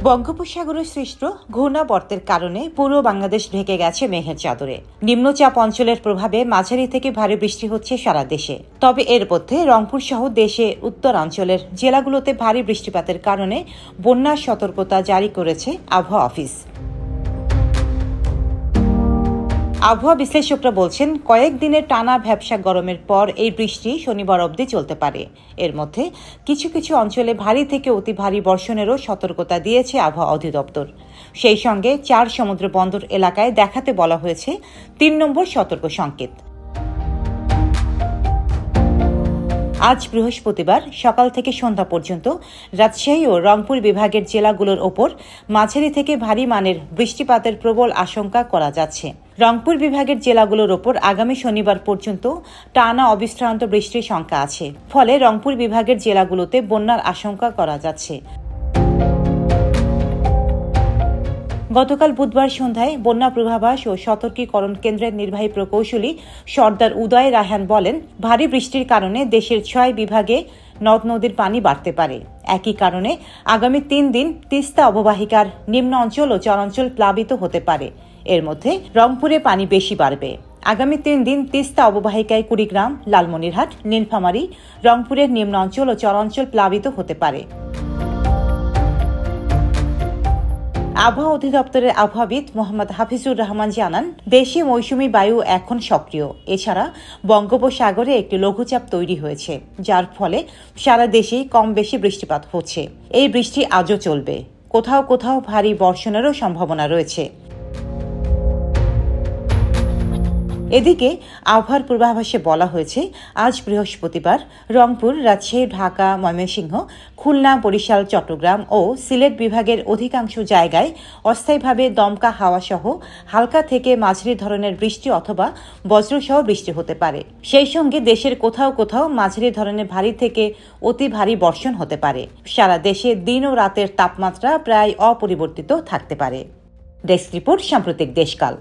বঙ্গোপসাগরে সৃষ্ট ঘূর্ণাবর্তের কারণে পুরো বাংলাদেশ ঢেকে গেছে মেঘের চাদরে। নিম্নচাপ অঞ্চলের প্রভাবে মাঝারি থেকে ভারী বৃষ্টি হচ্ছে সারা দেশে। তবে এর মধ্যে রংপুর সহ দেশে উত্তরাঞ্চলের জেলাগুলোতে ভারী বৃষ্টিপাতের কারণে বন্যার সতর্কতা জারি করেছে আবহাওয়া অফিস। আবহাওয়া বিশ্লেষকরা বলছেন, কয়েকদিনের টানা ভ্যাপসা গরমের পর এই বৃষ্টি শনিবার অবধি চলতে পারে। এর মধ্যে কিছু কিছু অঞ্চলে ভারী থেকে অতি ভারী বর্ষণেরও সতর্কতা দিয়েছে আবহাওয়া অধিদপ্তর। সেই সঙ্গে 4 সমুদ্র বন্দর এলাকায় দেখাতে বলা হয়েছে 3 নম্বর সতর্ক সংকেত। আজ বৃহস্পতিবার সকাল থেকে সন্ধ্যা পর্যন্ত রাজশাহী ও রংপুর বিভাগের জেলাগুলোর ওপর মাঝারি থেকে ভারী মানের বৃষ্টিপাতের প্রবল আশঙ্কা করা যাচ্ছে। রংপুর বিভাগের জেলাগুলোর ওপর আগামী শনিবার পর্যন্ত টানা অবিশ্রান্ত বৃষ্টির শঙ্কা আছে। ফলে রংপুর বিভাগের জেলাগুলোতে বন্যার আশঙ্কা করা যাচ্ছে। গতকাল বুধবার সন্ধ্যায় বন্যা পূর্বাভাস ও সতর্কীকরণ কেন্দ্রের নির্বাহী প্রকৌশলী সর্দার উদয় রায়হান বলেন, ভারী বৃষ্টির কারণে দেশের 6 বিভাগে নদ নদীর পানি বাড়তে পারে। একই কারণে আগামী 3 দিন তিস্তা অববাহিকার নিম্ন অঞ্চল ও চরাঞ্চল প্লাবিত হতে পারে। এর মধ্যে রংপুরে পানি বেশি বাড়বে। আগামী 3 দিন তিস্তা অববাহিকায় কুড়িগ্রাম, লালমনিরহাট, নীলফামারী, রংপুরের নিম্ন অঞ্চল ও চরাঞ্চল প্লাবিত হতে পারে। আবহাওয়া অধিদপ্তরের আবহাওয়াবিদ মোহাম্মদ হাফিজুর রহমান জানান, দেশে মৌসুমী বায়ু এখন সক্রিয়। এছাড়া বঙ্গোপসাগরে একটি লঘুচাপ তৈরি হয়েছে, যার ফলে সারা দেশেই কম বেশি বৃষ্টিপাত হচ্ছে। এই বৃষ্টি আজও চলবে। কোথাও কোথাও ভারী বর্ষণেরও সম্ভাবনা রয়েছে। এদিকে আবহাওয়ার পূর্বাভাসে বলা হয়েছে, আজ বৃহস্পতিবার রংপুর, রাজশাহী, ঢাকা, ময়মনসিংহ, খুলনা, বরিশাল, চট্টগ্রাম ও সিলেট বিভাগের অধিকাংশ জায়গায় অস্থায়ীভাবে দমকা হাওয়া সহ হালকা থেকে মাঝারি ধরনের বৃষ্টি অথবা বজ্রসহ বৃষ্টি হতে পারে। সেই সঙ্গে দেশের কোথাও কোথাও মাঝারি ধরনের ভারী থেকে অতি ভারী বর্ষণ হতে পারে। সারা দেশে দিন ও রাতের তাপমাত্রা প্রায় অপরিবর্তিত থাকতে পারে। ডেস্ক রিপোর্ট, সাম্প্রতিক দেশকাল।